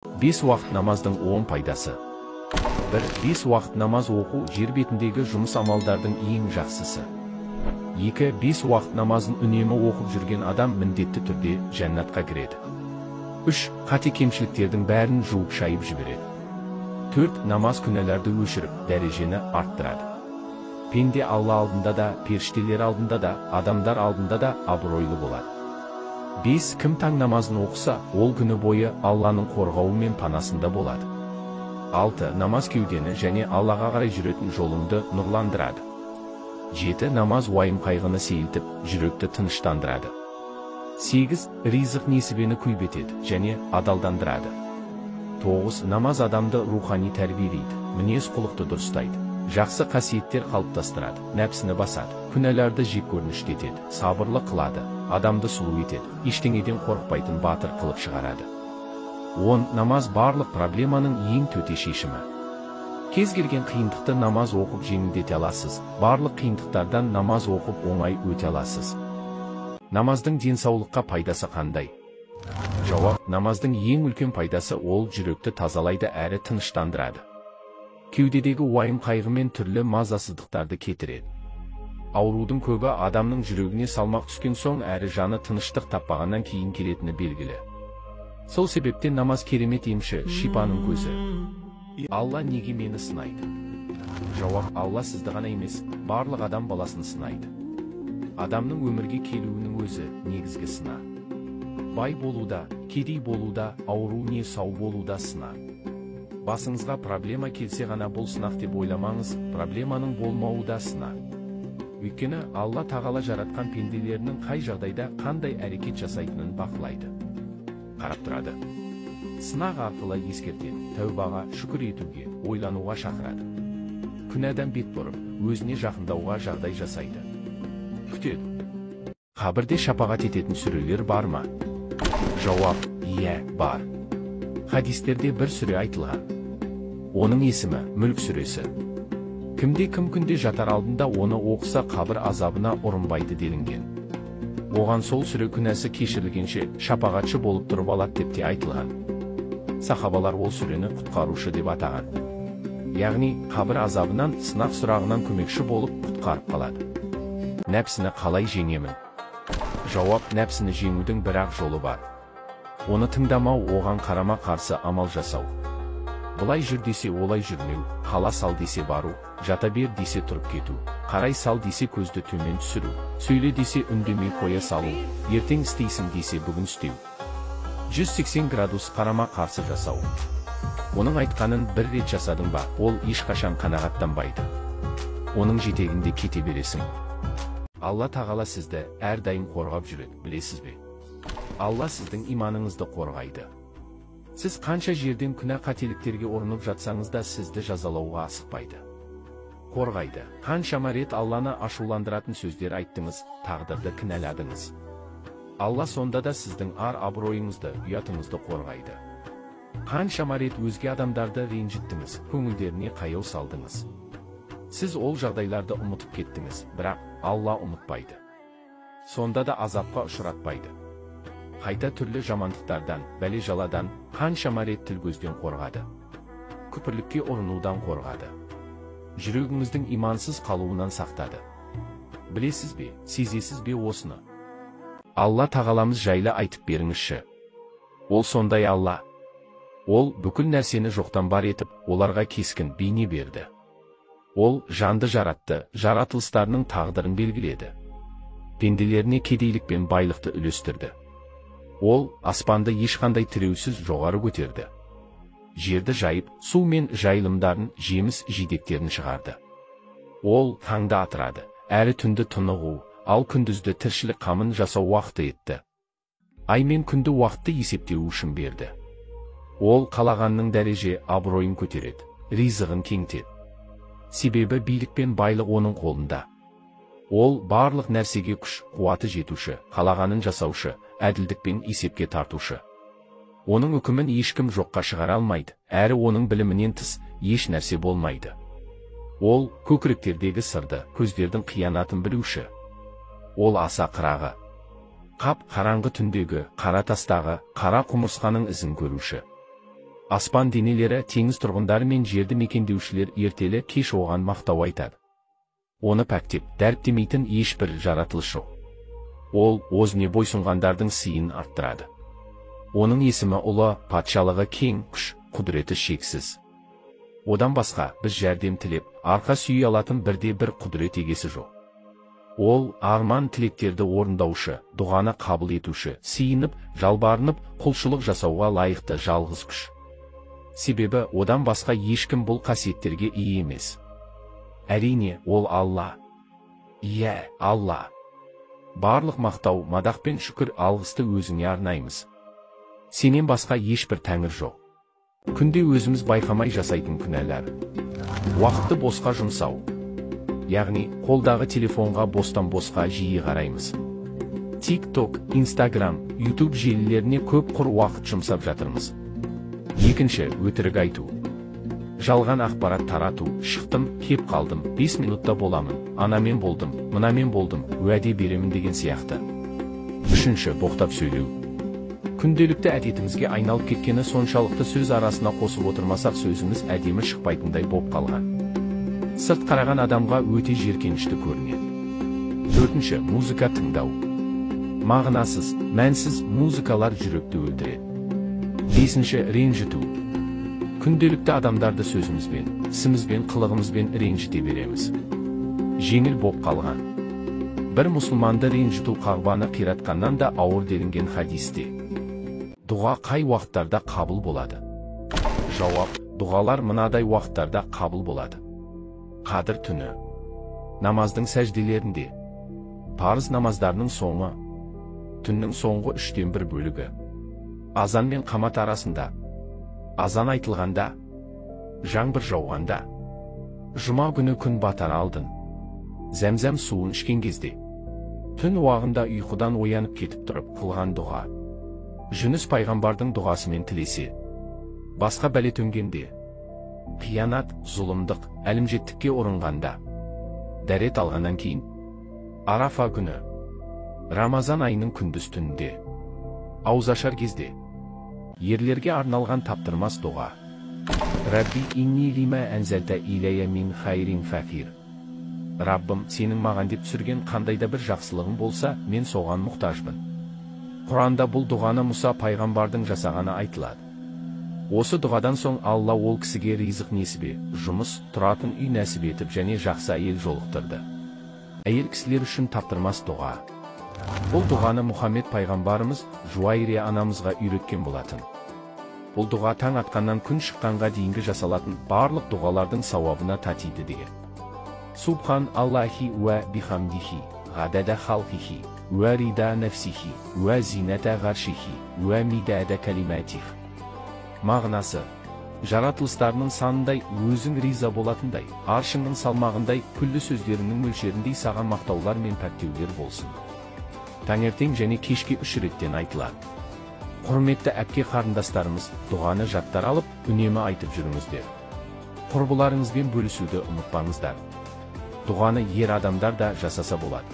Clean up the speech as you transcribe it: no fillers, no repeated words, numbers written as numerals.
5 уақыт намаздың 10 пайдасы. 1. 5 уақыт намаз оқу жер бетіндегі жұмыс амалдардың ең жақсысы. 2. 5 уақыт намазын үнемі оқып жүрген адам міндетті түрде жәннатқа кіреді. 3. Қате кемшіліктердің бәрін жуып шайып жібереді. 4. Намаз күнәларды өшіріп, дәрежені арттырады. Пенде Алла алдында да, періштелер алдында да, адамдар алдында да абыройлы болады. 5. Кім таң намазын оқыса, ол күні бойы Алланың қорғауы мен панасында болады. 6. Намаз кеудені және Аллаға қарай жүретін жолыңды нұрландырады. 7. Намаз уайым қайғыны сейілтіп, жүректі тыныштандырады. 8. Ризық несібені көбейтеді және адалдандырады. 9. Намаз адамды рухани тәрбиелейді, мінез-құлықты дұрыстайды, жақсы қасиеттер қалыптастырады, нәпсіні басады, күнәларды жек көрінішті етеді, сабырлы қылады, адамды сұлу етеді, ештеңеден қорықпайтын батыр қылып шығарады. 10. Намаз барлық проблеманың ең төте шешімі. Кез келген қиындықты намаз оқып жеңілдете аласыз, барлық қиындықтардан намаз оқып оңай өте аласыз. Намаздың денсаулыққа пайдасы қандай? Жауап: намаздың ең үлкен пайдасы ол жүректі тазалайды әрі тыныштандырады. Кеудедегі уайым қайғы мен түрлі мазасыздықтарды кетіреді. Аурудың көбі адамның жүрегіне салмақ түскен соң әрі жаны тыныштық таппағаннан кейін келетіні белгілі. Сол себептен намаз керемет емші, шипаның көзі. Алла неге мені сынайды? Жауап: Алла сізді ғана емес, барлық адам баласын сынайды. Адамның өмірге келуінің өзі негізгі сына. Бай болуда, кедей болуда, ауру не сау болуда сына. Басыңызға проблема келсе ғана бұл сынақ деп ойламаңыз, проблеманың болмауы да сына. Өйткені Алла тағала жаратқан пенделерінің қай жағдайда қандай әрекет жасайтынын бақылайды, қарап тұрады. Сынақ арқылы ескертеді, тәубаға, шүкір етуге, ойлануға шақырады. Күнәдан бет бұрып, өзіне жақындауға жағдай жасайды. Күтеді. Қабірде шапағат ететін сүрелер бар ма? Жауап: иә, бар. Хадистерде бір сүре айтылған. Оның есімі Мүлк сүресі. Кімде-кім күнде жатар алдында оны оқыса қабір азабына ұрынбайды делінген. Оған сол сүре күнәсі кешірілгенше шапағатшы болып тұрып алады деп те айтылған. Сахабалар ол сүрені құтқарушы деп атаған. Яғни қабір азабынан, сынақ сұрағынан көмекші болып құтқарып қалады. Нәпсіні қалай жеңемін? Жауап: нәпсіні жеңудің бір-ақ жолы бар. Оны тыңдамау, оған қарама қарсы амал жасау. Бұлай жүр десе олай жүрмеу, қала сал десе бару, жата бер десе тұрып кету, қарай сал десе көзді төмен түсіру, сөйле десе үндемей қоя салу, ертең істейсің десе бүгін істеу. 180 градус қарама қарсы жасау. Оның айтқанын бір рет жасадың ба, ол ешқашан қанағаттанбайды. Оның жетегінде кете бересің. Алла тағала сізді әрдайым қорғап жүреді, білесіз бе? Алла сіздің иманыңызды қорғайды. Сіз қанша жерден күнә қателіктерге ұрынып жатсаңыз да сізді жазалауға асықпайды. Қорғайды. Қаншама рет Алланы ашуландыратын сөздер айттыңыз, тағдырды кінәладыңыз. Алла сонда да сіздің ар-абыройыңызды, ұятыңызды қорғайды. Қаншама рет өзге адамдарды ренжіттіңіз, көңілдеріне қаяу салдыңыз. Сіз ол жағдайларды ұмытып кеттіңіз, бірақ Алла ұмытпайды. Сонда да азапқа ұшыратпайды. Қайта түрлі жамандықтардан, бәле-жаладан, қаншама рет тіл-көзден қорғады. Күпірлікке ұрынудан қорғады. Жүрегіңіздің имансыз қалуынан сақтады. Білесіз бе, сезесіз бе осыны? Алла тағаламыз жайлы айтып беріңізші. Ол сондай Алла. Ол бүкіл нәрсені жоқтан бар етіп, оларға кескін бейне берді. Ол жанды жаратты, жаратылыстарының тағдырын белгіледі. Пенделеріне кедейлік пен байлықты үлестірді. Ол аспанды ешқандай тіреусіз жоғары көтерді. Жерді жайып, су мен жайылымдарын, жеміс-жидектерін шығарды. Ол таңды атырады, әрі түнді тынығу, ал күндізді тіршілік қамын жасау уақыты етті. Ай мен күнді уақытты есептеу үшін берді. Ол қалағанның дәреже абыройын көтереді, ризығын кеңітеді. Себебі билік пен байлық оның қолында. Ол барлық нәрсеге күш, қуаты жетуші, қалағанын жасаушы, әділдік пен есепке тартушы. Оның үкімін ешкім жоққа шығара алмайды, әрі оның білімінен тыс еш нәрсе болмайды. Ол көкіректердегі сырды, көздердің қиянатын білуші. Ол аса қырағы. Қап қараңғы түндегі, қара тастағы, қара құмырсқаның ізін көруші. Аспан денелері, теңіз тұрғындары мен жерді мекендеушілер ертелі кеш оған мақтау айтады. Оны пәктеп, дәріптемейтін ешбір жаратылыс жоқ. Ол өзіне бойсұнғандардың сыйын арттырады. Оның есімі ұлы, патшалығы кең, күш, құдіреті шексіз. Одан басқа, біз жәрдем тілеп, арқа сүйей алатын бірде-бір құдірет егесі жоқ. Ол, арман тілектерді орындаушы, дұғаны қабыл етуші, сиынып, жалбарынып, құлшылық жасауға лайықты жалғыз күш. Себебі, одан басқа ешкім бұл қасиеттерге ие емес. Әрине, ол Алла. Иә, Алла. Барлық мақтау, мадақ пен шүкір, алғысты өзіңе арнаймыз. Сенен басқа ешбір тәңір жоқ. Күнде өзіміз байқамай жасайтын күнәлар. Уақытты босқа жұмсау. Яғни, қолдағы телефонға бостан-босқа жиі қараймыз. TikTok, Instagram, YouTube желілеріне көп құр уақыт жұмсап жатырмыз. Екінші, өтірік айту. Жалған ақпарат тарату. Шықтым, кеп қалдым, 5 минутта боламын, анамен болдым, мынамен болдым, уәде беремін деген сияқты. Үшінші, боқтап сөйлеу. Күнделікті әдетімізге айналып кеткені соншалықты сөз арасына қосып отырмасақ сөзіміз әдемі шықпайтындай боп қалған. Сырт қараған адамға өте жеркенішті көрінеді. Төртінші, музыка тыңдау. Мағынасыз, мәнсіз музыкалар жүректі өлтіреді. Бесінші, ренжіту. Күнделікті адамдарды сөзімізбен, ісімізбен, қылығымызбен ренжіте береміз. Жеңіл боп қалған. Бір мұсылманды ренжіту қағбаны қиратқаннан да ауыр делінген хадисте. Дұға қай уақыттарда қабыл болады? Жауап, дұғалар мынадай уақыттарда қабыл болады. Қадір түні. Намаздың сәжделерінде. Парыз намаздарының соңы. Түннің соңғы 1/3 бөлігі. Азан мен қамат арасында. Азан айтылғанда. Жаңбыр жауғанда. Жұма күні күн батар алдын. Зәмзәм суын ішкен кезде. Түн уағында ұйқыдан оянып кетіп тұрып қылған дұға. Жүніс пайғамбардың дұғасымен тілесе. Басқа бәле төнгенде. Қиянат, зұлымдық, әлімжеттікке ұрынғанда. Дәрет алғаннан кейін. Арафа күні. Рамазан айының күндіз түнінде. Ауызашар кезде. Ерлерге арналған таптырмас дұға. Рабби инни лима әнзәлта иләйя мин хайрин фақир. Раббым, сенің маған деп түсірген қандайда бір жақсылығың болса, мен соған мұқтажбын. Құранда бұл дұғаны Мұса пайғамбардың жасағаны айтылады. Осы дұғадан соң Алла ол кісіге ризық несібе, жұмыс, тұратын үй нәсіп етіп және жақсы әйел жолықтырды. Әйел кісілер үшін таптырмас дұға. Бұл дұғаны Мұхаммед пайғамбарымыз Жуайрия анамызға үйреткен болатын. Бұл дұға таң атқаннан күн шыққанға дейінгі жасалатын барлық дұғалардың сауабына татиды деген. Субхан Аллахи уә бихамдихи, ғадада халқихи, уә рида нәфсихи, уә зинәта ғаршихи, уә мидәді калиматих. Мағынасы, жаратылыстарының санындай өзің риза болатындай, аршыңның салмағындай, күллі сөздерінің мөлшеріндей саған мақтаулар мен пәктеулер болсын. Таңертең және кешке 3 реттен айтылады. Құрметті әпке қарындастарымыз, дұғаны жаттар алып, үнемі айтып жүріңіздер. Құрбыларыңызбен бөлісуді ұмытпаңыздар. Дұғаны ер адамдар да жасаса болады.